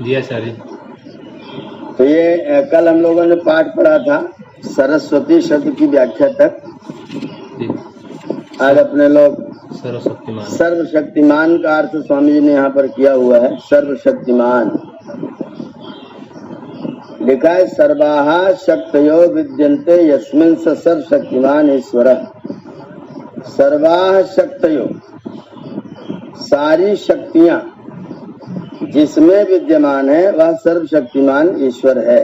जी आचार्य। तो ये कल हम लोगों ने पाठ पढ़ा था सरस्वती शब्द की व्याख्या तक। आज अपने लोग सर्वशक्तिमान का अर्थ स्वामी जी ने यहाँ पर किया हुआ है। सर्वशक्तिमान लिखा है, सर्वाहा शक्तयो विद्यन्ते यस्मिन् स सर्वशक्तिमान ईश्वरः। सर्वाह शक्तयो, सारी शक्तियां जिसमें विद्यमान है वह सर्वशक्तिमान ईश्वर है,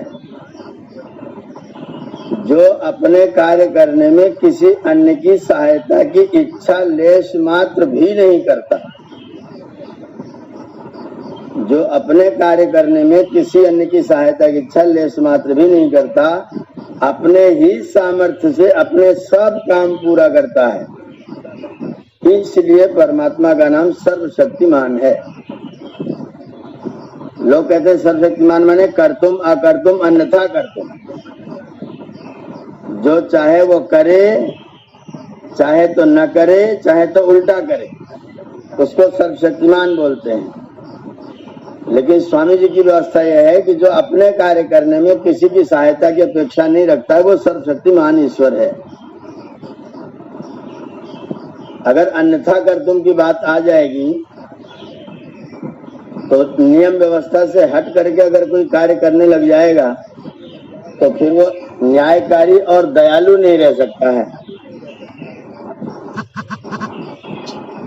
जो अपने कार्य करने में किसी अन्य की सहायता की इच्छा लेश मात्र भी नहीं करता। जो अपने कार्य करने में किसी अन्य की सहायता की इच्छा लेश मात्र भी नहीं करता, अपने ही सामर्थ्य से अपने सब काम पूरा करता है, इसलिए परमात्मा का नाम सर्वशक्तिमान है। लोग कहते हैं सर्वशक्तिमान माने करतुम अकर्तुम अन्यथा करतुम, जो चाहे वो करे, चाहे तो न करे, चाहे तो उल्टा करे, उसको सर्वशक्तिमान बोलते हैं। लेकिन स्वामी जी की व्यवस्था यह है कि जो अपने कार्य करने में किसी की सहायता की अपेक्षा नहीं रखता है, वो सर्वशक्तिमान ईश्वर है। अगर अन्यथा कर्तुम की बात आ जाएगी तो नियम व्यवस्था से हट करके अगर कोई कार्य करने लग जाएगा तो फिर वो न्यायकारी और दयालु नहीं रह सकता है।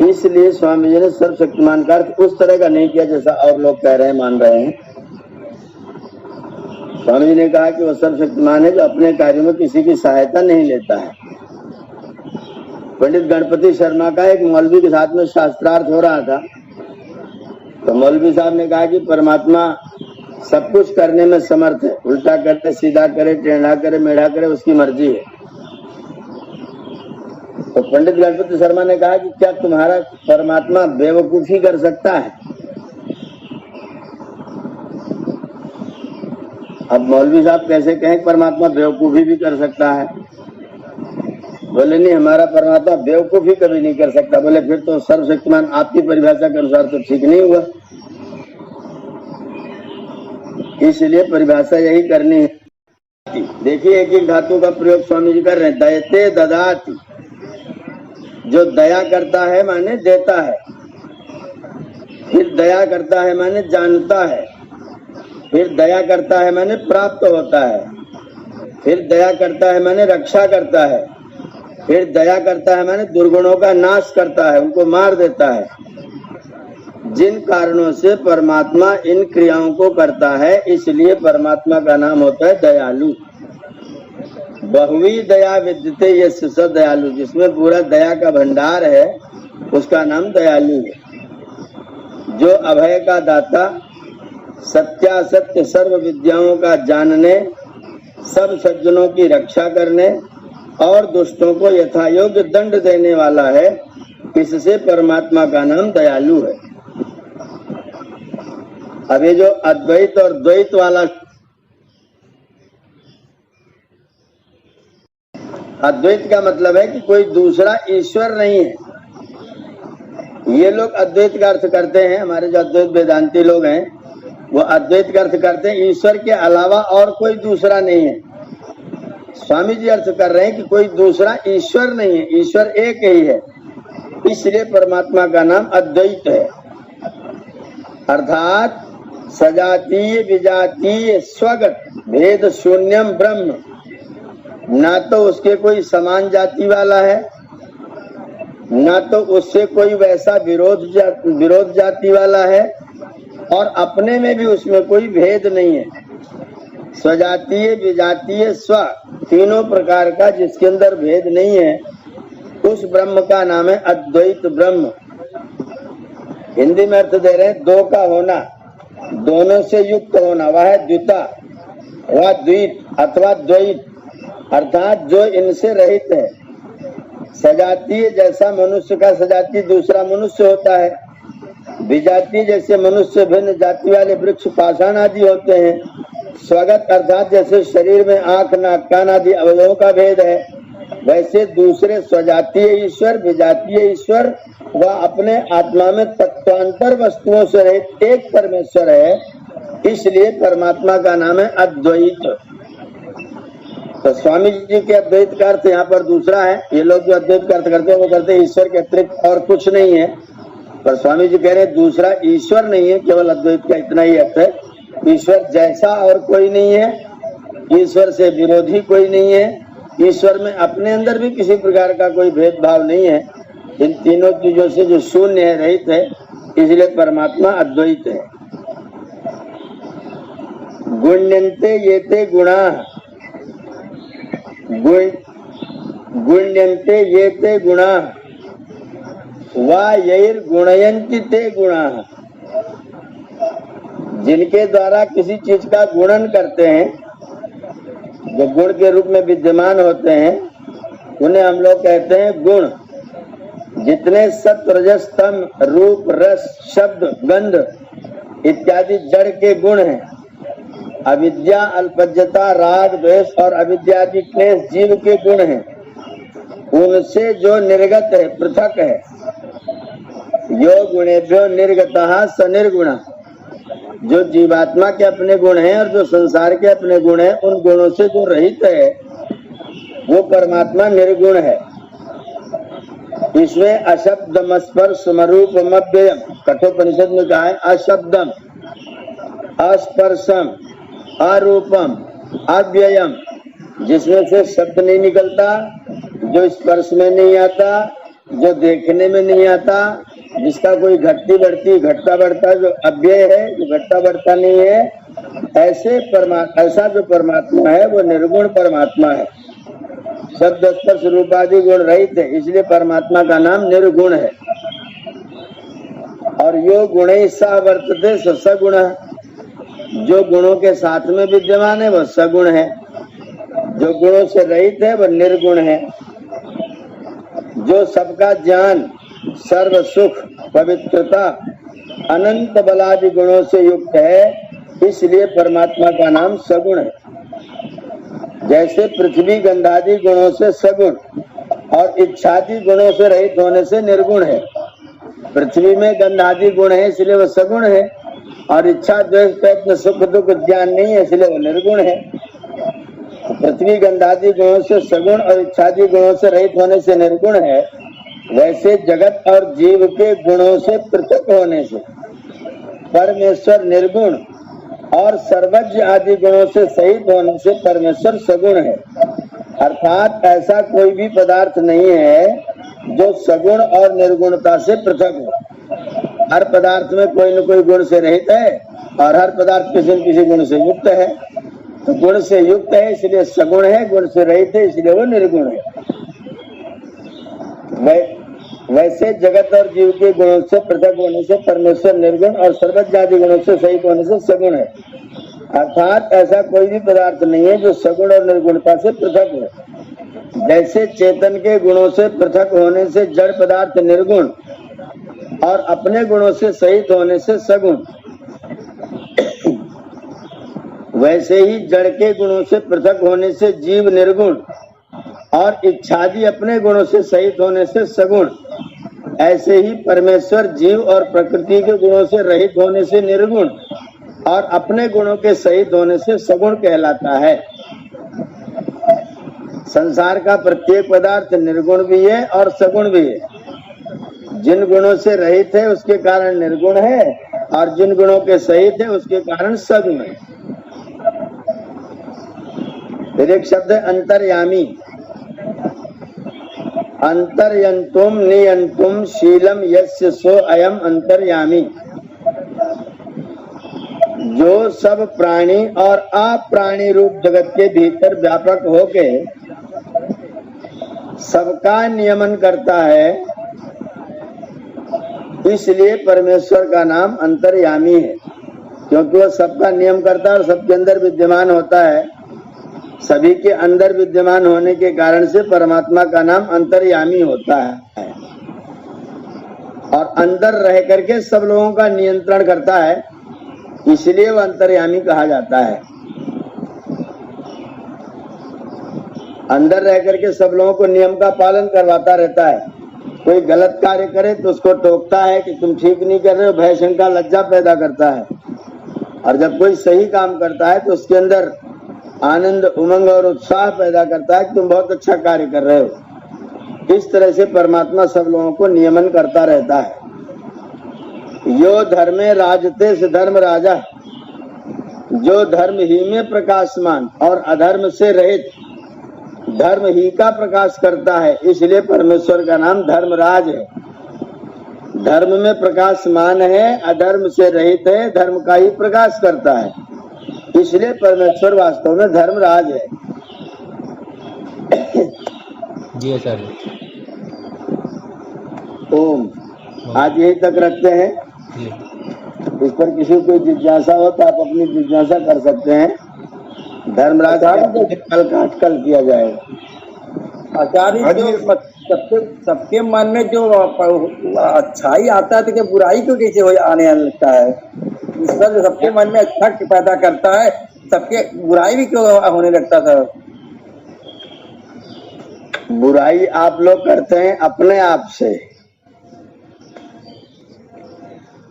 इसलिए स्वामी जी ने सर्वशक्तिमान का अर्थ उस तरह का नहीं किया जैसा और लोग कह रहे हैं, मान रहे हैं। स्वामी जी ने कहा कि वो सर्वशक्तिमान है जो अपने कार्यों में किसी की सहायता नहीं लेता है। पंडित गणपति शर्मा का एक मौलवी के साथ में शास्त्रार्थ हो रहा था, तो मौलवी साहब ने कहा कि परमात्मा सब कुछ करने में समर्थ है, उल्टा करे, सीधा करे, टेढ़ा करे, मेढ़ा करे, उसकी मर्जी है। तो पंडित गणपति शर्मा ने कहा कि क्या तुम्हारा परमात्मा बेवकूफी कर सकता है? अब मौलवी साहब कैसे कहें परमात्मा बेवकूफी भी कर सकता है? बोले नहीं, हमारा परमात्मा बेवकूफी कभी नहीं कर सकता। बोले फिर तो सर्वशक्तिमान आपकी परिभाषा के अनुसार तो ठीक नहीं हुआ, इसलिए परिभाषा यही करनी है। देखिए एक एक धातु का प्रयोग स्वामी जी कर रहे हैं। दयते ददाति, जो दया करता है माने देता है, फिर दया करता है माने जानता है, फिर दया करता है माने प्राप्त होता है, फिर दया करता है माने रक्षा करता है, फिर दया करता है माने दुर्गुणों का नाश करता है, उनको मार देता है। जिन कारणों से परमात्मा इन क्रियाओं को करता है, इसलिए परमात्मा का नाम होता है दयालु। बहुवी दया विद्यते यस्य स दयालु, जिसमें पूरा दया का भंडार है उसका नाम दयालु है। जो अभय का दाता, सत्यासत्य सर्व विद्याओं का जानने, सब सज्जनों की रक्षा करने और दुष्टों को यथायोग्य दंड देने वाला है, इससे परमात्मा का नाम दयालु है। अब ये जो अद्वैत और द्वैत वाला, अद्वैत का मतलब है कि कोई दूसरा ईश्वर नहीं है। ये लोग अद्वैत का अर्थ करते हैं, हमारे जो अद्वैत वेदांती लोग हैं वो अद्वैत का अर्थ करते हैं ईश्वर के अलावा और कोई दूसरा नहीं है। स्वामी जी अर्थ कर रहे हैं कि कोई दूसरा ईश्वर नहीं है, ईश्वर एक ही है, इसलिए परमात्मा का नाम अद्वैत है। अर्थात सजातीय विजातीय स्वगत भेद शून्यम ब्रह्म, ना तो उसके कोई समान जाति वाला है, ना तो उससे कोई वैसा विरोध जाति वाला है, और अपने में भी उसमें कोई भेद नहीं है। स्वजातीय विजातीय स्व, तीनों प्रकार का जिसके अंदर भेद नहीं है, उस ब्रह्म का नाम है अद्वैत ब्रह्म। हिंदी में अर्थ दे रहे हैं दो का होना, दोनों से युक्त होना, वह है द्विता, वह द्वैत अथवा द्वैत, अर्थात जो इनसे रहित है। सजातीय जैसा मनुष्य का सजातीय दूसरा मनुष्य होता है, विजातीय जैसे मनुष्य भिन्न जाति वाले वृक्ष पाषाण आदि होते हैं, स्वगत अर्थात जैसे शरीर में आंख नाक कान आदि अवयवों का भेद है, वैसे दूसरे स्वजातीय ईश्वर विजातीय ईश्वर वह अपने आत्मा में तत्वांतर वस्तुओं से रहित एक परमेश्वर है, इसलिए परमात्मा का नाम है अद्वैत। तो स्वामी जी के अद्वैत का अर्थ यहाँ पर दूसरा है। ये लोग जो अद्वैत का अर्थ करते हैं वो करते हैं ईश्वर के अतिरिक्त और कुछ नहीं है, पर स्वामी जी कह रहे हैं दूसरा ईश्वर नहीं है, केवल अद्वैत का इतना ही अर्थ है। ईश्वर जैसा और कोई नहीं है, ईश्वर से विरोधी कोई नहीं है, ईश्वर में अपने अंदर भी किसी प्रकार का कोई भेदभाव नहीं है। इन तीनों चीजों से जो शून्य है, रहित है, इसलिए परमात्मा अद्वैत है। गुण्यन्ते येते गुणा, गुण्यन्ते येते गुणा वा यैर गुणयन्ति ते गुणा। जिनके द्वारा किसी चीज का गुणन करते हैं, जो गुण के रूप में विद्यमान होते हैं, उन्हें हम लोग कहते हैं गुण। जितने सत्व रजस तम रूप रस शब्द गंध इत्यादि जड़ के गुण हैं, अविद्या अल्पज्जता राग द्वेष और अविद्यादि क्लेश जीव के गुण हैं। उनसे जो निर्गत है, पृथक है, यो गुणेभ्यो निर्गतः स निर्गुण। जो जीवात्मा के अपने गुण हैं और जो संसार के अपने गुण हैं, उन गुणों से जो रहित है वो परमात्मा निर्गुण है। इसमें अशब्दम स्पर्शम रूपम अव्ययम, कठोपनिषद में कहा है अशब्दम अस्पर्शम अरूपम अव्ययम, जिसमें से शब्द नहीं निकलता, जो स्पर्श में नहीं आता, जो देखने में नहीं आता, जिसका कोई घटती बढ़ता जो अव्यय है, जो घटता बढ़ता नहीं है, ऐसा जो परमात्मा है वो निर्गुण परमात्मा है। शब्द स्पर्श रूपादि गुण रहित है, इसलिए परमात्मा का नाम निर्गुण है। और यो गुण सा वर्तते सगुण, जो गुणों के साथ में विद्यमान है वह सगुण है, जो गुणों से रहित है वह निर्गुण है। जो सबका ज्ञान सर्व सुख पवित्रता अनंत बलादि गुणों से युक्त है, इसलिए परमात्मा का नाम सगुण है। जैसे पृथ्वी गंधादि गुणों से सगुण और इच्छादि गुणों से रहित होने से निर्गुण है। पृथ्वी में गंधादि गुण है इसलिए वह सगुण है, और इच्छा द्वेष प्रयत्न सुख दुख ज्ञान नहीं है इसलिए वह निर्गुण है। पृथ्वी गंधादि गुणों से सगुण और इच्छादि गुणों से रहित होने से निर्गुण है, वैसे जगत और जीव के गुणों से पृथक होने से परमेश्वर निर्गुण और सर्वज्ञ आदि गुणों से सहित होने से परमेश्वर सगुण है। अर्थात ऐसा कोई भी पदार्थ नहीं है जो सगुण और निर्गुणता से पृथक हो। हर पदार्थ में कोई न कोई गुण से रहित है और हर पदार्थ किसी न किसी गुण से युक्त है। तो गुण से युक्त है इसलिए सगुण है, गुण से रहित है इसलिए वो निर्गुण है। वैसे जगत और जीव के गुणों से पृथक होने से परमेश्वर निर्गुण और सर्वज्ञादि गुणों से सहित होने से सगुण है। अर्थात ऐसा कोई भी पदार्थ नहीं है जो सगुण और निर्गुणता से पृथक हो। जैसे चेतन के गुणों से पृथक होने से जड़ पदार्थ निर्गुण और अपने गुणों से सहित होने से सगुण, वैसे ही जड़ के गुणों से पृथक होने से जीव निर्गुण और इच्छादि अपने गुणों से सहित होने से सगुण, ऐसे ही परमेश्वर जीव और प्रकृति के गुणों से रहित होने से निर्गुण और अपने गुणों के सहित होने से सगुण कहलाता है। संसार का प्रत्येक पदार्थ निर्गुण भी है और सगुण भी है। जिन गुणों से रहित है उसके कारण निर्गुण है और जिन गुणों के सहित है उसके कारण सगुण है। फिर एक शब्द है अंतर्यामी। अंतर्यंतुम नियंतुम शीलम यस्य सो अयम अंतर्यामी। जो सब प्राणी और अप्राणी रूप जगत के भीतर व्यापक होके सबका नियमन करता है, इसलिए परमेश्वर का नाम अंतर्यामी है, क्योंकि वह सबका नियम करता है और सबके अंदर विद्यमान होता है। सभी के अंदर विद्यमान होने के कारण से परमात्मा का नाम अंतर्यामी होता है और अंदर रह करके सब लोगों का नियंत्रण करता है, इसलिए वह अंतर्यामी कहा जाता है। अंदर रह करके सब लोगों को नियम का पालन करवाता रहता है। कोई गलत कार्य करे तो उसको टोकता है कि तुम ठीक नहीं कर रहे हो, भय शंका लज्जा पैदा करता है। और जब कोई सही काम करता है तो उसके अंदर आनंद, उमंग और उत्साह पैदा करता है कि तुम बहुत अच्छा कार्य कर रहे हो। इस तरह से परमात्मा सब लोगों को नियमन करता रहता है। यो धर्मे राजते से धर्म राजा, जो धर्म ही में प्रकाशमान और अधर्म से रहित धर्म ही का प्रकाश करता है, इसलिए परमेश्वर का नाम धर्मराज है। धर्म में प्रकाशमान है, अधर्म से रहित है, धर्म का ही प्रकाश करता है, इसलिए परमेश्वर वास्तव में धर्मराज है। जी आचार्य। ओम। आज यही तक रखते हैं। जी। इस पर किसी को जिज्ञासा हो तो आप अपनी जिज्ञासा कर सकते हैं। धर्मराज कल काट कल किया जाएगा। आचार्य जो सबके मन में जो अच्छाई आता है तो क्या बुराई को कैसे हो आने लगता है? ईश्वर जो सबके मन में अच्छा पैदा करता है, सबके बुराई भी क्यों होने लगता था? बुराई आप लोग करते हैं अपने आप से,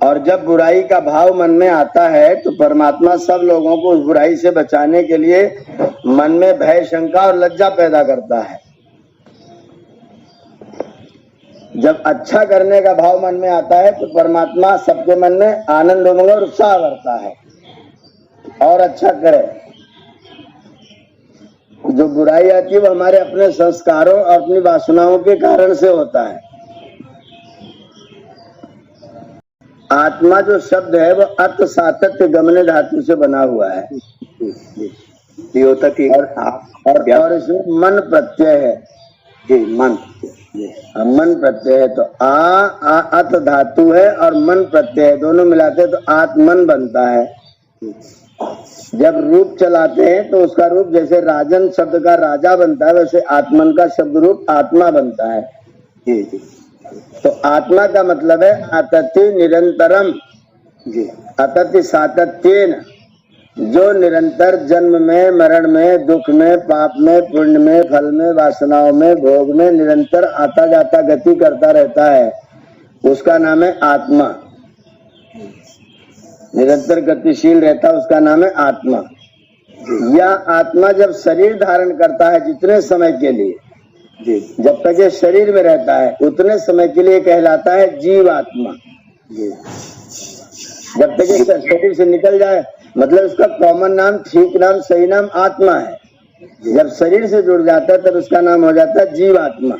और जब बुराई का भाव मन में आता है तो परमात्मा सब लोगों को उस बुराई से बचाने के लिए मन में भय, शंका और लज्जा पैदा करता है। जब अच्छा करने का भाव मन में आता है तो परमात्मा सबके मन में आनंद, उमंग और उत्साह भरता है और अच्छा करे। जो बुराई आती है वो हमारे अपने संस्कारों और अपनी वासनाओं के कारण से होता है। आत्मा जो शब्द है वो अत सातत्य गमने धातु से बना हुआ है, और इसमें मन प्रत्यय है। जी, मन मन प्रत्यय है तो आ अत धातु है और मन प्रत्यय है, दोनों मिलाते हैं तो आत्मन बनता है। जब रूप चलाते हैं तो उसका रूप जैसे राजन शब्द का राजा बनता है, वैसे आत्मन का शब्द रूप आत्मा बनता है। जी जी। तो आत्मा का मतलब है अतति निरंतरम, अतति सातत्येन, जो निरंतर जन्म में, मरण में, दुख में, पाप में, पुण्य में, फल में, वासनाओं में, भोग में निरंतर आता जाता गति करता रहता है, उसका नाम है आत्मा। निरंतर गतिशील रहता है, उसका नाम है आत्मा। या आत्मा जब शरीर धारण करता है जितने समय के लिए, जब तक ये शरीर में रहता है उतने समय के लिए कहलाता है जीवात्मा। जब तक ये शरीर से निकल जाए, मतलब उसका कॉमन नाम, ठीक नाम, सही नाम आत्मा है। जब शरीर से जुड़ जाता है तब उसका नाम हो जाता है जीवात्मा।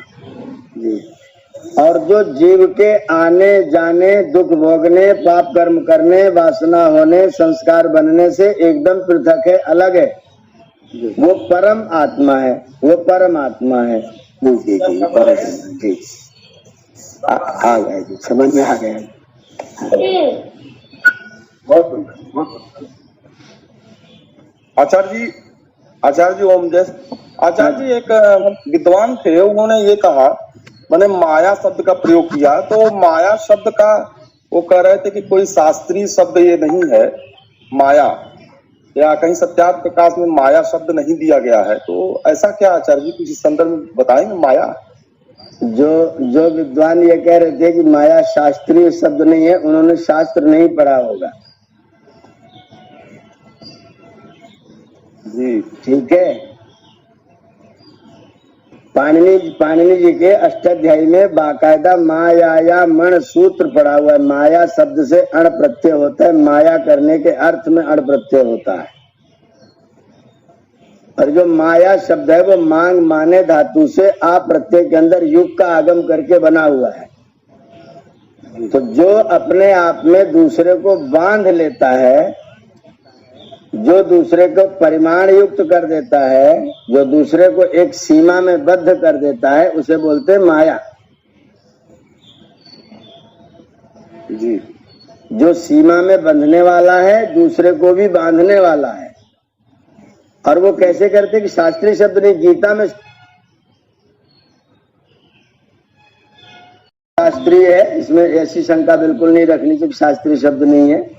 और जो जीव के आने जाने, दुख भोगने, पाप कर्म करने, वासना होने, संस्कार बनने से एकदम पृथक है, अलग है, वो परम आत्मा है, वो परमात्मा है। जी, आ गया जी, समझ में आ गया। बहुत सुंदर। आचार्य जी ओम जय। आचार्य जी एक विद्वान थे, उन्होंने ये कहा, मैंने माया शब्द का प्रयोग किया, तो माया शब्द का वो कह रहे थे कि कोई शास्त्रीय शब्द ये नहीं है माया, या कहीं सत्यार्थ प्रकाश में माया शब्द नहीं दिया गया है, तो ऐसा क्या आचार्य जी कुछ इस संदर्भ में बताएंगे? माया जो विद्वान ये कह रहे थे कि माया शास्त्रीय शब्द नहीं है, उन्होंने शास्त्र नहीं पढ़ा होगा। जी ठीक है। पाणिनि जी के अष्टाध्यायी में बाकायदा माया मण सूत्र पढ़ा हुआ है। माया शब्द से अण प्रत्यय होता है, माया करने के अर्थ में अण प्रत्यय होता है। और जो माया शब्द है वो मांग माने धातु से आ प्रत्यय के अंदर युग का आगम करके बना हुआ है। तो जो अपने आप में दूसरे को बांध लेता है, जो दूसरे को परिमाण युक्त कर देता है, जो दूसरे को एक सीमा में बद्ध कर देता है, उसे बोलते हैं माया। जी, जो सीमा में बंधने वाला है, दूसरे को भी बांधने वाला है। और वो कैसे करते कि शास्त्रीय शब्द नहीं, गीता में शास्त्रीय है, इसमें ऐसी शंका बिल्कुल नहीं रखनी चाहिए, शास्त्रीय शब्द नहीं है।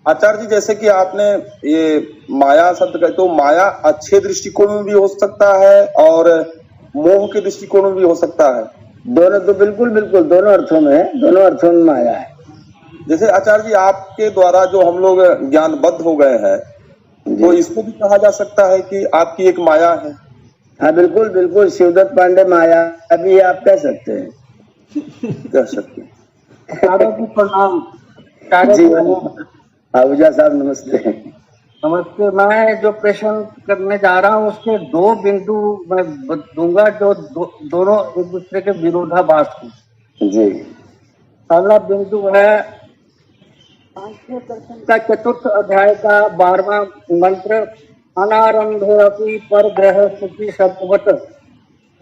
आचार्य जी जैसे कि आपने ये माया शब्द का, तो माया अच्छे दृष्टिकोण में भी हो सकता है और मोह के दृष्टिकोण में भी हो सकता है। दोनों तो बिल्कुल दोनों अर्थों में है, दोनों अर्थों में माया है। जैसे आचार्य जी आपके द्वारा जो हम लोग ज्ञानबद्ध हो गए हैं, तो इसको भी कहा जा सकता है कि आपकी एक माया है। हाँ बिल्कुल बिल्कुल, शिवदत्त पांडे माया अभी आप कह सकते हैं। कह सकते हैं। दादाजी प्रणाम। जी आहूजा साहब नमस्ते। नमस्ते। मैं जो प्रश्न करने जा रहा हूँ उसके दो बिंदु मैं दूंगा जो दोनों एक दूसरे के विरोधाभास हैं। जी पहला बिंदु है सांख्य दर्शन का चतुर्थ अध्याय का 12वां मंत्र, अनारंभे अपि पर ग्रह सुखी शब्दवत।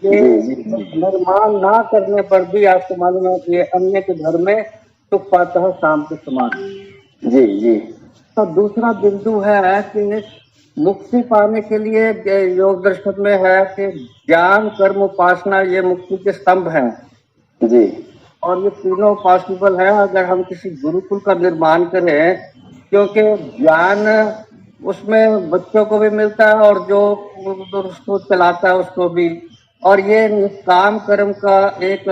ये निर्माण ना करने पर भी आपको मालूम है कि अन्य के घर में सुख पाता है शाम के समान। जी जी। तो दूसरा बिंदु है कि मुक्ति पाने के लिए योग दर्शन में है कि ज्ञान कर्म उपासना ये मुक्ति के स्तंभ हैं जी। और ये तीनों पॉसिबल है अगर हम किसी गुरुकुल का निर्माण करें, क्योंकि ज्ञान उसमें बच्चों को भी मिलता है और जो उसको चलाता है उसको भी, और ये निष्काम कर्म का एक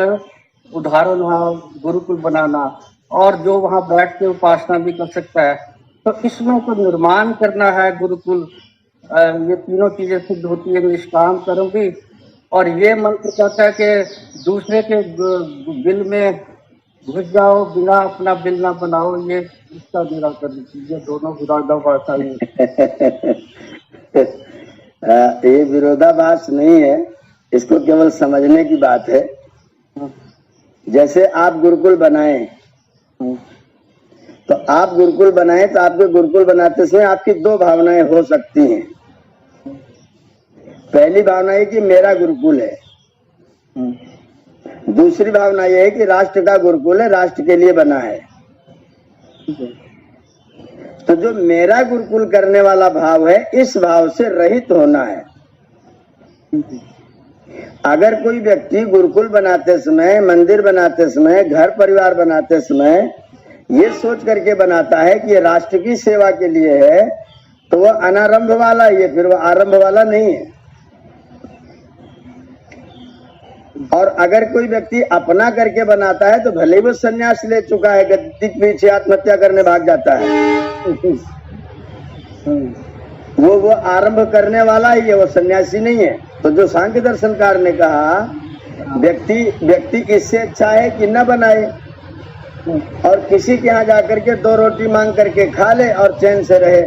उदाहरण है गुरुकुल बनाना, और जो वहाँ बैठ के उपासना भी कर सकता है। तो इसमें तो निर्माण करना है गुरुकुल, ये तीनों चीजें सिद्ध होती है, निष्काम कर्म भी, और ये मंत्र कहता है कि दूसरे के बिल में घुस जाओ बिना अपना बिल ना बनाओ, ये इसका निराकरण कीजिए। दोनों विरोधाभास ये विरोधाभास नहीं है, इसको केवल समझने की बात है। जैसे आप गुरुकुल बनाए, तो आप गुरुकुल बनाए तो आपके गुरुकुल बनाते समय आपकी दो भावनाएं हो सकती हैं। पहली भावना है कि मेरा गुरुकुल है, दूसरी भावना यह है कि राष्ट्र का गुरुकुल है, राष्ट्र के लिए बना है। तो जो मेरा गुरुकुल करने वाला भाव है, इस भाव से रहित होना है। अगर कोई व्यक्ति गुरुकुल बनाते समय, मंदिर बनाते समय, घर परिवार बनाते समय ये सोच करके बनाता है कि ये राष्ट्र की सेवा के लिए है, तो वह अनारंभ वाला है, फिर वह आरंभ वाला नहीं है। और अगर कोई व्यक्ति अपना करके बनाता है तो भले ही वो संन्यास ले चुका है, गद्दी के पीछे आत्महत्या करने भाग जाता है, वो आरंभ करने वाला ही है, वो सन्यासी नहीं है। तो जो सांख्य दर्शनकार ने कहा व्यक्ति इससे अच्छा है कि न बनाए और किसी के यहाँ जाकर के 2 रोटी मांग करके खा ले और चैन से रहे।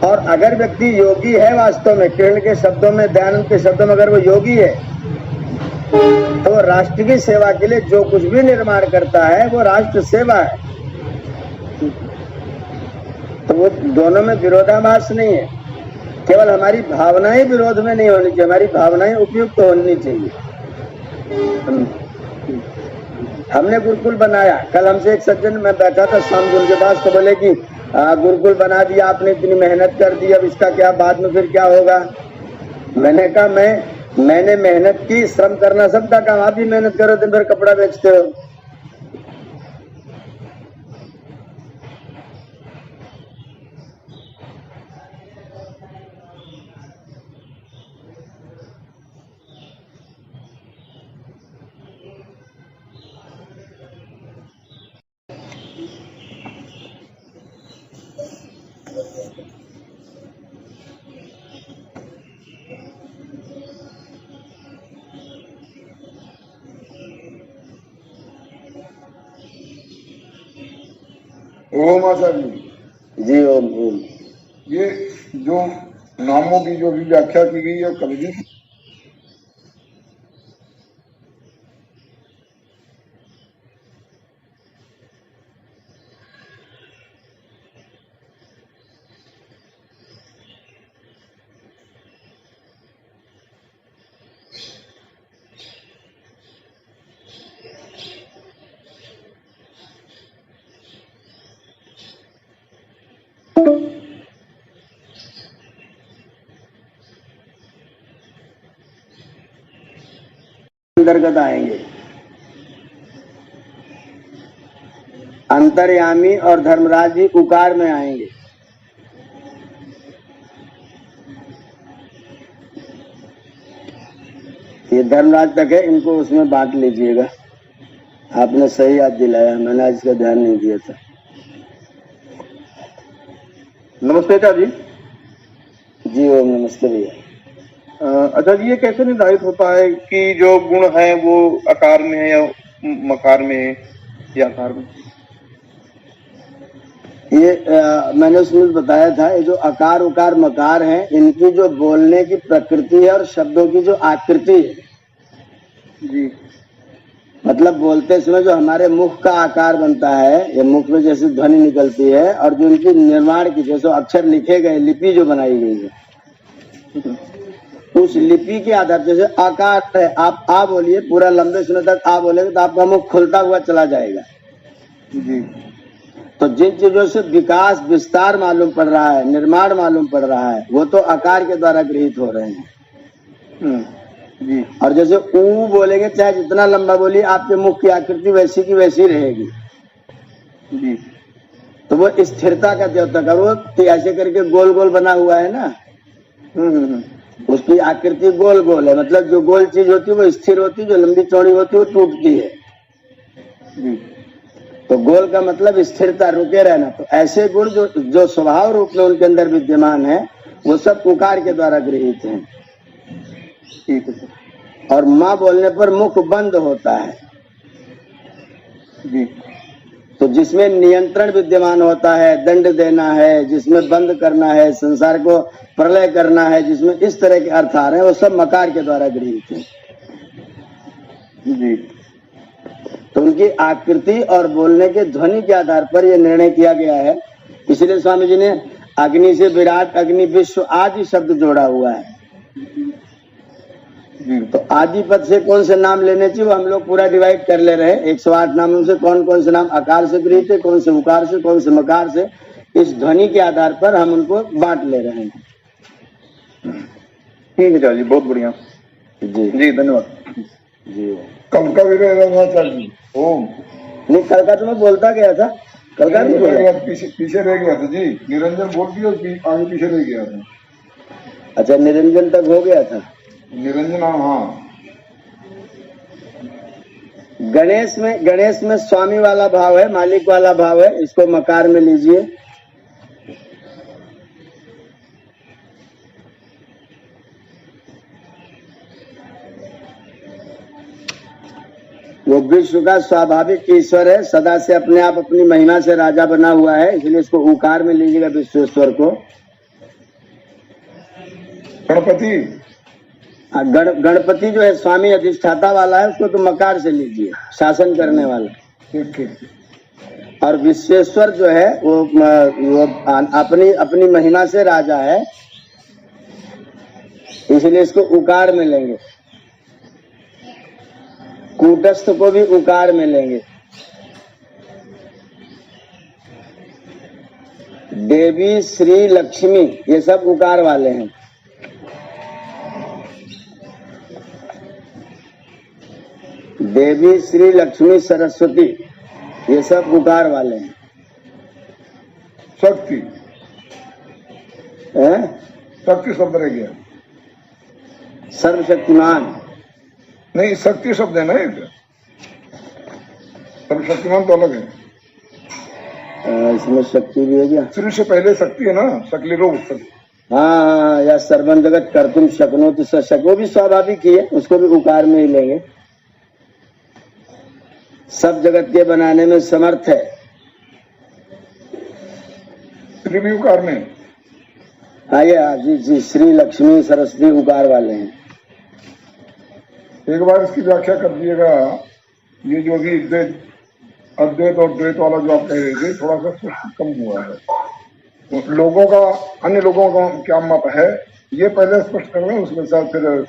और अगर व्यक्ति योगी है वास्तव में, किरण के शब्दों में, दयानंद के शब्दों में, अगर वो योगी है तो वो राष्ट्र की सेवा के लिए जो कुछ भी निर्माण करता है वो राष्ट्र सेवा है। तो वो दोनों में विरोधाभास नहीं है, केवल हमारी भावनाएं विरोध में नहीं होनी चाहिए, हमारी भावनाएं उपयुक्त तो होनी चाहिए। हमने गुरुकुल बनाया, कल हमसे एक सज्जन में बैठा था शाम गुरु के पास, तो बोले कि गुरुकुल बना दिया आपने, इतनी मेहनत कर दी, अब इसका क्या, बाद में फिर क्या होगा। मैंने कहा मैंने मेहनत की, श्रम करना सबका काम, आप भी मेहनत करो, दिन भर कपड़ा बेचते हो। ओम आचार्य जी ओम ओम। ये जो नामों की जो भी व्याख्या की गई है कल भी अंतर्गत आएंगे। अंतर्यामी और धर्मराज भी उकार में आएंगे। ये धर्मराज तक है, इनको उसमें बांट लीजिएगा। आपने सही याद दिलाया, मैंने आज इसका ध्यान नहीं दिया था। नमस्ते आचार्य जी। जी ओम नमस्ते भैया। आचार्य जी, ये कैसे निर्धारित होता है कि जो गुण है वो आकार में है या मकार में है या आकार में? ये मैंने उसमें बताया था, ये जो अकार उकार मकार हैं, इनकी जो बोलने की प्रकृति है और शब्दों की जो आकृति है जी। मतलब बोलते समय जो हमारे मुख का आकार बनता है, ये मुख में जैसे ध्वनि निकलती है, और जो इनकी निर्माण की जैसे अक्षर लिखे गए, लिपि जो बनाई गई है, उस लिपि के आधार जैसे आकार है, आप आ बोलिए, पूरा लंबे समय तक आ बोलेंगे तो आपका मुख खुलता हुआ चला जाएगा जी। तो जिन चीजों से विकास विस्तार मालूम पड़ रहा है, निर्माण मालूम पड़ रहा है, वो तो आकार के द्वारा गृहीत हो रहे हैं। जी। और जैसे ऊ बोलेंगे, चाहे जितना लंबा बोलिए, आपके मुख की आकृति वैसी की वैसी रहेगी जी। तो वो स्थिरता का द्योतक है। वो तो ऐसे करके गोल गोल बना हुआ है ना, उसकी आकृति गोल गोल है, मतलब जो गोल चीज होती है वो स्थिर होती है, जो लंबी चौड़ी होती है वो टूटती है जी। तो गोल का मतलब स्थिरता, रुके रहना। तो ऐसे गुण जो स्वभाव रूप में उनके अंदर विद्यमान है, वो सब उकार के द्वारा गृहीत हैं। ठीक है सर। और माँ बोलने पर मुख बंद होता है जी। तो जिसमें नियंत्रण विद्यमान होता है, दंड देना है, जिसमें बंद करना है, संसार को प्रलय करना है, जिसमें इस तरह के अर्थ आ रहे हैं, वो सब मकार के द्वारा गृहीत है जी। तो उनकी आकृति और बोलने के ध्वनि के आधार पर यह निर्णय किया गया है। इसलिए स्वामी जी ने अग्नि से विराट, अग्नि, विश्व आदि शब्द जोड़ा हुआ है। तो आदि पद से कौन से नाम लेने चाहिए वो हम लोग पूरा डिवाइड कर ले रहे हैं। 108 नामों से कौन कौन से नाम आकार से गृहीत है, कौन से उकार से, कौन से मकार से, इस ध्वनि के आधार पर हम उनको बांट ले रहे हैं। ठीक है जी, बहुत बढ़िया जी जी, धन्यवाद जी। कल का भी रहेगा आचार्य जी। ओम नहीं, कल का तो मैं बोलता गया था, कल का नहीं बोला। पीछे रह गया था जी, निरंजन बोल दिया, आगे पीछे रह गया था। अच्छा, निरंजन तक हो गया था। निरंजन, हाँ। गणेश में स्वामी वाला भाव है, मालिक वाला भाव है, इसको मकार में लीजिए। वो विश्व का स्वाभाविक ईश्वर है, सदा से अपने आप अपनी महिमा से राजा बना हुआ है, इसलिए इसको उकार में लीजिएगा विश्वेश्वर को। गणपति, गणपति जो है स्वामी अधिष्ठाता वाला है, उसको तो मकार से लीजिए, शासन करने वाला। ठीक। और विश्वेश्वर जो है वो अपनी महिमा से राजा है, इसलिए इसको उकार में लेंगे। कूटस्थ को भी उकार में लेंगे। देवी, श्री, लक्ष्मी, ये सब उकार वाले हैं। देवी, श्री, लक्ष्मी, सरस्वती, ये सब उकार वाले हैं। शक्ति, शक्ति शब्द रह गया। सर्वशक्तिमान नहीं, शक्ति शब्द है ना एक, सर्वशक्तिमान तो अलग है। इसमें शक्ति भी है क्या? श्री से पहले शक्ति है ना, शकली रोग। हाँ, या सर्वं जगत कर्तुम शक्नोति स, वो भी स्वाभाविक ही है, उसको भी उकार में ही लेंगे। सब जगत के बनाने में समर्थ है। श्री भी उकार में। हाँ जी जी, श्री, लक्ष्मी, सरस्वती उकार वाले हैं। एक बार इसकी व्याख्या कर दिएगा। ये जो भी अद्वैत और द्वैत वाला जो आप कह रहे थे, थोड़ा सा कम हुआ है। लोगों का, अन्य लोगों का क्या मत है, ये पहले स्पष्ट कर रहे हैं, उसके साथ फिर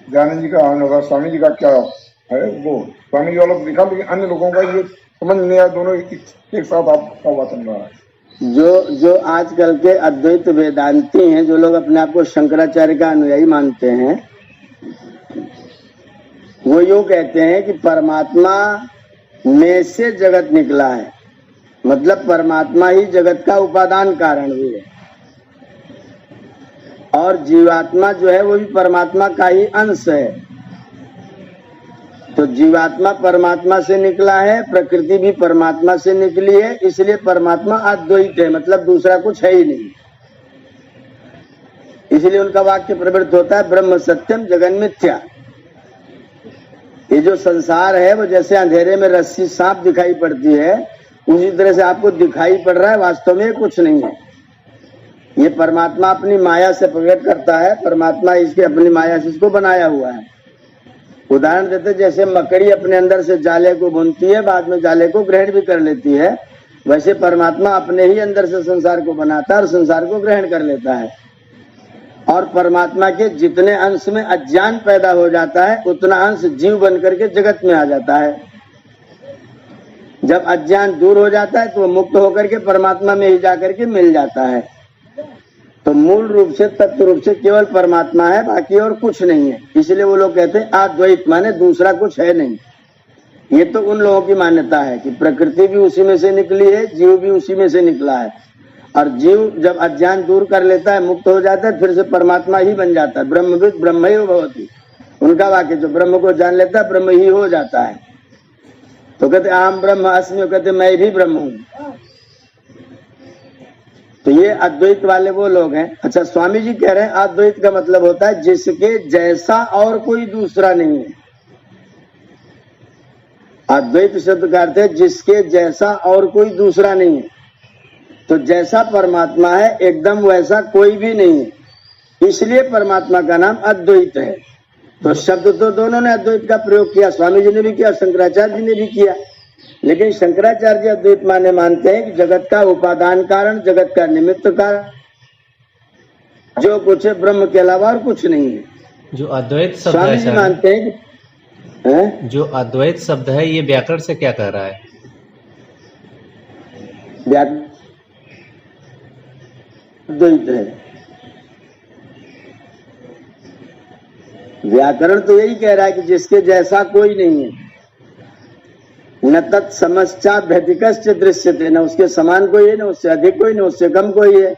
ज्ञानी जी का, स्वामी जी का क्या है, वो स्वामी जी वाला दिखा, लेकिन अन्य लोगों का ये समझ नहीं आया। दोनों एक साथ आपका हुआ चल रहा है। जो आजकल के अद्वैत वेदांती हैं, जो लोग अपने आप को शंकराचार्य का अनुयायी मानते हैं, वो यूं कहते हैं कि परमात्मा में से जगत निकला है, मतलब परमात्मा ही जगत का उपादान कारण भी है, और जीवात्मा जो है वो भी परमात्मा का ही अंश है। तो जीवात्मा परमात्मा से निकला है, प्रकृति भी परमात्मा से निकली है, इसलिए परमात्मा अद्वैत है, मतलब दूसरा कुछ है ही नहीं। इसलिए उनका वाक्य प्रवृत्त होता है ब्रह्म सत्यम जगन मिथ्या। ये जो संसार है वो जैसे अंधेरे में रस्सी सांप दिखाई पड़ती है, उसी तरह से आपको दिखाई पड़ रहा है, वास्तव में कुछ नहीं है। ये परमात्मा अपनी माया से प्रकट करता है, परमात्मा इसके अपनी माया से इसको बनाया हुआ है। उदाहरण देते जैसे मकड़ी अपने अंदर से जाले को बुनती है, बाद में जाले को ग्रहण भी कर लेती है, वैसे परमात्मा अपने ही अंदर से संसार को बनाता है और संसार को ग्रहण कर लेता है। और परमात्मा के जितने अंश में अज्ञान पैदा हो जाता है, उतना अंश जीव बन करके जगत में आ जाता है। जब अज्ञान दूर हो जाता है तो वो मुक्त होकर के परमात्मा में ही जाकर के मिल जाता है। तो मूल रूप से तत्व रूप से केवल परमात्मा है, बाकी और कुछ नहीं है। इसलिए वो लोग कहते हैं अद्वैत, माने दूसरा कुछ है नहीं। ये तो उन लोगों की मान्यता है कि प्रकृति भी उसी में से निकली है, जीव भी उसी में से निकला है, और जीव जब अज्ञान दूर कर लेता है, मुक्त हो जाता है, फिर से परमात्मा ही बन जाता है। ब्रह्मविद ब्रह्मैव भवति, उनका वाक्य, जो ब्रह्म को जान लेता है ब्रह्म ही हो जाता है। तो कहते आम ब्रह्म अस्मि, कहते मैं भी ब्रह्म हूँ। तो ये अद्वैत वाले वो लोग हैं। अच्छा, स्वामी जी कह रहे हैं अद्वैत का मतलब होता है जिसके जैसा और कोई दूसरा नहीं है। अद्वैत शब्द का अर्थ है जिसके जैसा और कोई दूसरा नहीं है। तो जैसा परमात्मा है एकदम वैसा कोई भी नहीं है, इसलिए परमात्मा का नाम अद्वैत है। तो शब्द तो दोनों ने अद्वैत का प्रयोग किया, स्वामी जी ने भी किया, शंकराचार्य जी ने भी किया। लेकिन शंकराचार्य जी अद्वैत मानते हैं कि जगत का उपादान कारण, जगत का निमित्त कारण, जो कुछ है ब्रह्म के अलावा और कुछ नहीं है। जो अद्वैत शब्द स्वामी है जी सर, मानते हैं कि जो अद्वैत शब्द है ये व्याकरण से क्या कह रहा है? अद्वैत है। व्याकरण तो यही कह रहा है कि जिसके जैसा कोई नहीं है। न तत् समश्चा भैतिकश्च दृश्यते, न उसके समान कोई है, न उससे अधिक कोई, न उससे कम कोई है,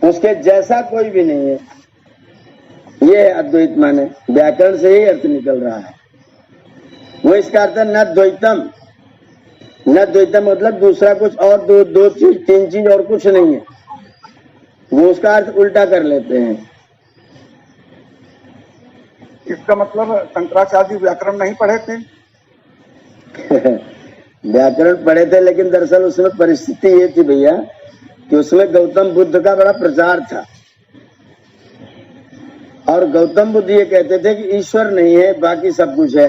उसके जैसा कोई भी नहीं है। ये अद्वैत माने, व्याकरण से ही अर्थ निकल रहा है। वो इसका अर्थ है न द्वैतम, न द्वैतम मतलब दूसरा कुछ और, दो चीज तीन चीज और कुछ नहीं है। वो उसका अर्थ उल्टा कर लेते हैं। इसका मतलब शंकराचार्य जी व्याकरण नहीं पढ़े थे? व्याकरण पढ़े थे, लेकिन दरअसल उसमें परिस्थिति ये थी भैया कि उसमें गौतम बुद्ध का बड़ा प्रचार था, और गौतम बुद्ध ये कहते थे कि ईश्वर नहीं है, बाकी सब कुछ है।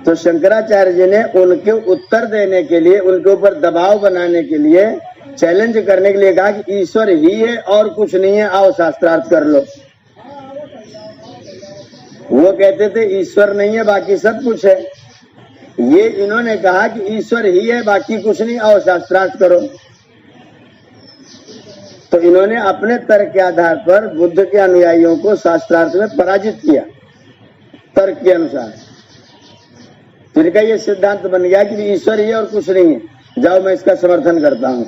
तो शंकराचार्य जी ने उनके उत्तर देने के लिए, उनके ऊपर दबाव बनाने के लिए, चैलेंज करने के लिए कहा कि ईश्वर ही है और कुछ नहीं है, आओ शास्त्रार्थ कर लो। वो कहते थे ईश्वर नहीं है, बाकी सब कुछ है। ये इन्होंने कहा कि ईश्वर ही है, बाकी कुछ नहीं, आओ शास्त्रार्थ करो। तो इन्होंने अपने तर्क के आधार पर बुद्ध के अनुयायियों को शास्त्रार्थ में पराजित किया, तर्क के अनुसार। फिर का ये सिद्धांत बन गया कि ईश्वर ही है और कुछ नहीं है, जाओ मैं इसका समर्थन करता हूं।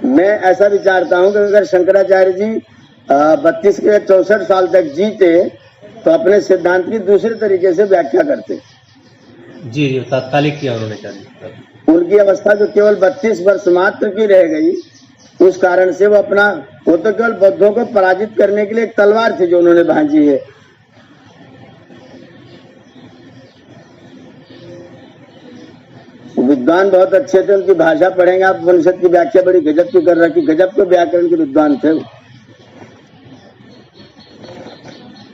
मैं ऐसा विचारता हूं कि अगर शंकराचार्य जी 32 के 64 साल तक जीते तो अपने सिद्धांत की दूसरे तरीके से व्याख्या करते। जी जी, तात्कालिक किया उन्होंने क्या? उनकी अवस्था जो केवल 32 वर्ष मात्र की रह गई, उस कारण से वो तो केवल बौद्धों को पराजित करने के लिए एक तलवार थी जो उन्होंने भांजी है। विद्वान बहुत अच्छे थे, उनकी भाषा पढ़ेंगे आप, उपनिषद की व्याख्या बड़ी गजब की कर रखी, गजब के व्याकरण के विद्वान थे।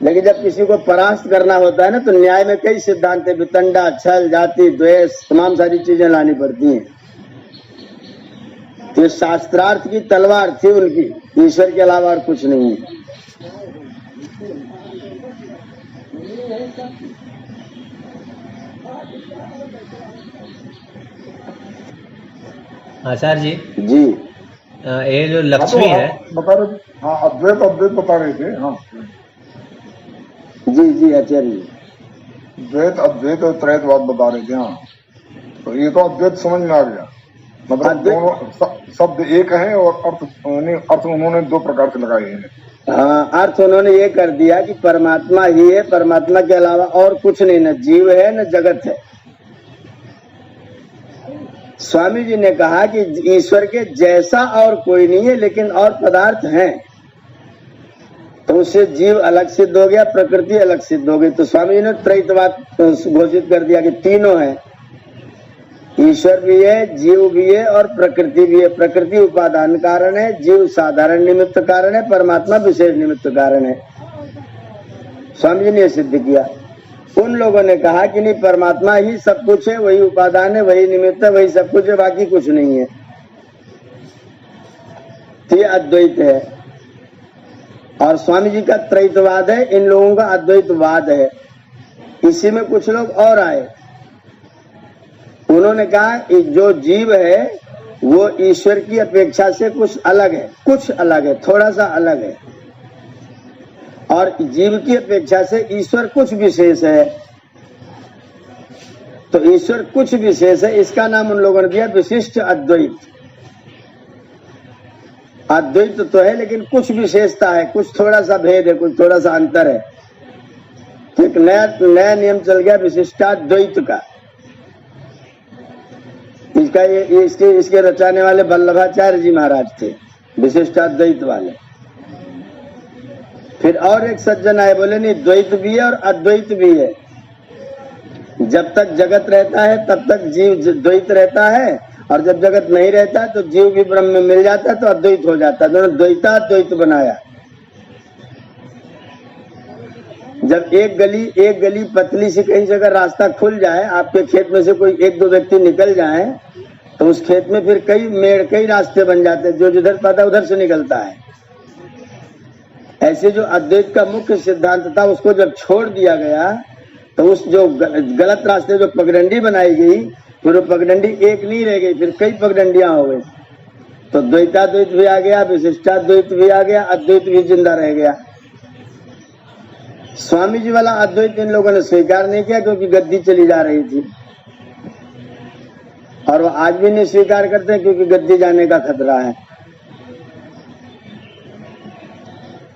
लेकिन जब किसी को परास्त करना होता है ना, तो न्याय में कई सिद्धांत है, वितंडा, छल, जाति, द्वेष, तमाम सारी चीजें लानी पड़ती हैं। तो शास्त्रार्थ की तलवार थी उनकी, ईश्वर के अलावा और कुछ नहीं है। आचार्य जी ये जो लक्ष्मी है, बता रहे थे, हाँ अद्वैत अद्वैत बता रहे थे। हाँ जी जी आचार्य जी, द्वैत अद्वैत और त्रैतवाद बता रहे थे। हाँ, तो ये तो अद्वैत समझ में आ गया। मतलब अद्वैत- दोनों शब्द एक है और अर्थ उन्होंने दो प्रकार से लगाए हैं। हाँ, अर्थ उन्होंने ये कर दिया कि परमात्मा ही है, परमात्मा के अलावा और कुछ नहीं, न जीव है न जगत है। स्वामी जी ने कहा कि ईश्वर के जैसा और कोई नहीं है, लेकिन और पदार्थ हैं, तो उससे जीव अलग सिद्ध हो गया, प्रकृति अलग सिद्ध हो गई। तो स्वामी जी ने त्रैतवाद घोषित कर दिया कि तीनों है, ईश्वर भी है, जीव भी है और प्रकृति भी है। प्रकृति उपादान कारण है, जीव साधारण निमित्त कारण है, परमात्मा विशेष निमित्त कारण है। स्वामी जी ने यह सिद्ध किया। उन लोगों ने कहा कि नहीं, परमात्मा ही सब कुछ है, वही उपादान है, वही निमित्त है, वही सब कुछ है, बाकी कुछ नहीं है। तो ये अद्वैत है। और स्वामी जी का त्रैतवाद है, इन लोगों का अद्वैतवाद है। इसी में कुछ लोग और आए, उन्होंने कहा कि जो जीव है वो ईश्वर की अपेक्षा से कुछ अलग है, कुछ अलग है, थोड़ा सा अलग है, और जीव की अपेक्षा से ईश्वर कुछ विशेष है। तो ईश्वर कुछ विशेष है, इसका नाम उन लोगों ने दिया विशिष्ट अद्वैत। अद्वैत तो है लेकिन कुछ विशेषता है, कुछ थोड़ा सा भेद है, कुछ थोड़ा सा अंतर है। तो एक नया नियम चल गया विशिष्टाद्वैत का। इसका इसके रचाने वाले वल्लभाचार्य जी महाराज थे, विशिष्टाद्वैत वाले। फिर और एक सज्जन आए, बोले नहीं, द्वैत भी है और अद्वैत भी है। जब तक जगत रहता है तब तक जीव द्वैत रहता है, और जब जगत नहीं रहता है तो जीव भी ब्रह्म में मिल जाता है, तो अद्वैत हो जाता है। दोनों द्वैताद्वैत बनाया। जब एक गली पतली सी कहीं जगह रास्ता खुल जाए, आपके खेत में से कोई एक दो व्यक्ति निकल जाए, तो उस खेत में फिर कई रास्ते बन जाते हैं, जो जिधर पता उधर से निकलता है। ऐसे जो अद्वैत का मुख्य सिद्धांत था, उसको जब छोड़ दिया गया, तो उस जो गलत रास्ते जो पगडंडी बनाई गई, फिर वो पगडंडी एक नहीं रह गई, फिर कई पगडंडियां हो गई। तो द्वैताद्वैत भी आ गया, विशिष्टाद्वैत भी आ गया, अद्वैत भी जिंदा रह गया। स्वामी जी वाला अद्वैत इन लोगों ने स्वीकार नहीं किया, क्योंकि गद्दी चली जा रही थी, और वो आज भी नहीं स्वीकार करते, क्योंकि गद्दी जाने का खतरा है।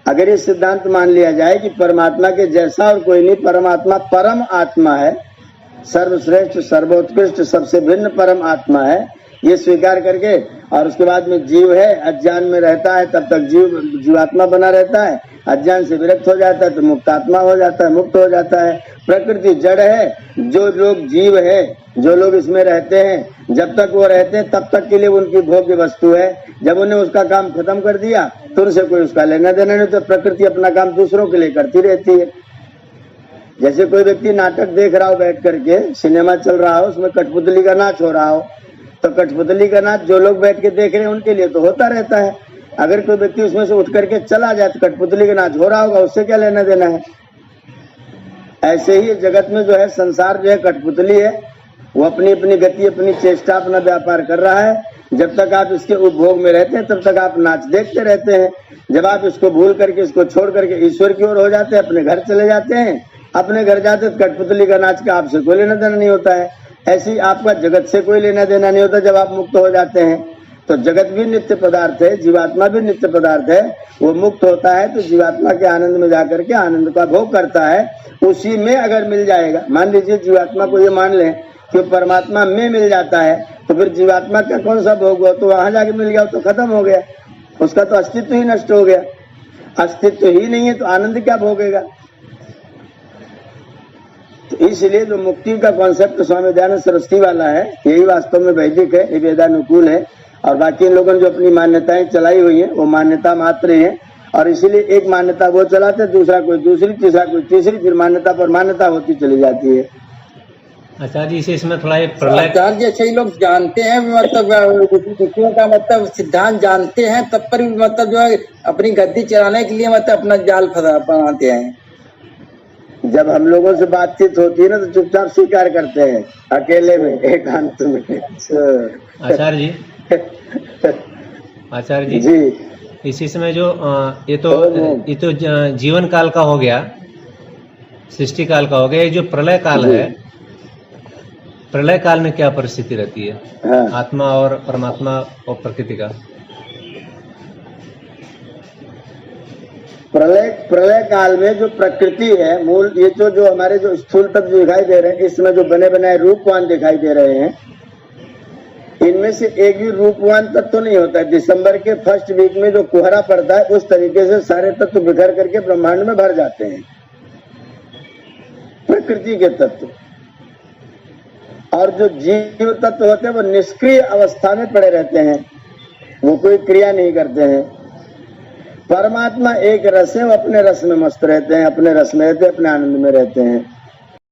अगर ये सिद्धांत मान लिया जाए कि परमात्मा के जैसा और कोई नहीं, परमात्मा परम आत्मा है, सर्वश्रेष्ठ सर्वोत्कृष्ट सबसे भिन्न परम आत्मा है, ये स्वीकार करके, और उसके बाद में जीव है, अज्ञान में रहता है, तब तक जीवात्मा बना रहता है, अज्ञान से विरक्त हो जाता है तो मुक्तात्मा हो जाता है, मुक्त हो जाता है। प्रकृति जड़ है, जो लोग जीव है, जो लोग इसमें रहते हैं, जब तक वो रहते हैं तब तक के लिए उनकी भोग्य वस्तु है। जब उन्हें उसका काम खत्म कर दिया तो उनसे कोई उसका लेना देना नहीं, तो प्रकृति अपना काम दूसरों के लिए करती रहती है। जैसे कोई व्यक्ति नाटक देख रहा हो, बैठ करके सिनेमा चल रहा हो, उसमें कठपुतली का नाच हो रहा हो, तो कठपुतली का नाच जो लोग बैठ के देख रहे हैं उनके लिए तो होता रहता है। अगर कोई व्यक्ति उसमें से उठ करके चला जाए तो कठपुतली का नाच हो रहा होगा, उससे क्या लेना देना है। ऐसे ही जगत में जो है, संसार जो है कठपुतली है, वो अपनी अपनी गति, अपनी चेष्टा, अपना व्यापार कर रहा है। जब तक आप इसके उपभोग में रहते हैं तब तक आप नाच देखते रहते हैं। जब आप इसको भूल करके, इसको छोड़ करके ईश्वर की ओर हो जाते हैं, अपने घर चले जाते हैं, अपने घर जाते तो कठपुतली का नाच का आपसे कोई लेना देना नहीं होता है। ऐसे ही आपका जगत से कोई लेना देना नहीं होता जब आप मुक्त हो जाते हैं। तो जगत भी नित्य पदार्थ है, जीवात्मा भी नित्य पदार्थ है। वो मुक्त होता है तो जीवात्मा के आनंद में जाकर के आनंद का भोग करता है। उसी में अगर मिल जाएगा, मान लीजिए जीवात्मा को ये मान लें कि परमात्मा में मिल जाता है, तो फिर जीवात्मा का कौन सा भोग हो, तो वहां जाके मिल गया तो खत्म हो गया, उसका तो अस्तित्व ही नष्ट हो गया। अस्तित्व ही नहीं है तो आनंद क्या भोगेगा। तो इसलिए जो मुक्ति का कॉन्सेप्ट स्वामी दयानंद सरस्वती वाला है, यही वास्तव में वैदिक है, ये वेदानुकूल है। और बाकी इन लोगों ने जो अपनी मान्यताएं चलाई हुई है वो मान्यता मात्र है, और इसीलिए एक मान्यता वो चलाते, दूसरा कोई दूसरी, तीसरा कोई तीसरी, फिर मान्यता पर मान्यता होती चली जाती है। आचार्य जी, इसे इसमें थोड़ा प्रलय, आचार्य जैसे ही लोग जानते हैं, मतलब विषयों का मतलब सिद्धांत जानते हैं, तब पर भी मतलब जो है अपनी गद्दी चलाने के लिए मतलब अपना जाल बनाते हैं। जब हम लोगों से बातचीत होती है ना, तो चुपचाप स्वीकार करते हैं, अकेले में, एकांत में। आचार्य जी, आचार्य जी, जी इसी समय जो ये तो जीवन काल का हो गया, सृष्टि काल का हो गया, ये जो प्रलय काल है, प्रलय काल में क्या परिस्थिति रहती है हाँ आत्मा और परमात्मा और प्रकृति का? प्रलय काल में जो प्रकृति है मूल, ये जो हमारे जो स्थूल तत्व दिखाई दे रहे हैं, इसमें जो बने बनाए रूपवान दिखाई दे रहे हैं, इनमें से एक भी रूपवान तत्व तो नहीं होता है। दिसंबर के फर्स्ट वीक में जो कोहरा पड़ता है, उस तरीके से सारे तत्व बिखर करके ब्रह्मांड में भर जाते हैं, प्रकृति के तत्व। और जो जीव तत्व होते हैं वो निष्क्रिय अवस्था में पड़े रहते हैं, वो कोई क्रिया नहीं करते हैं। परमात्मा एक रस है, वो अपने रस में मस्त रहते हैं, अपने रस में रहते हैं, अपने आनंद में रहते हैं।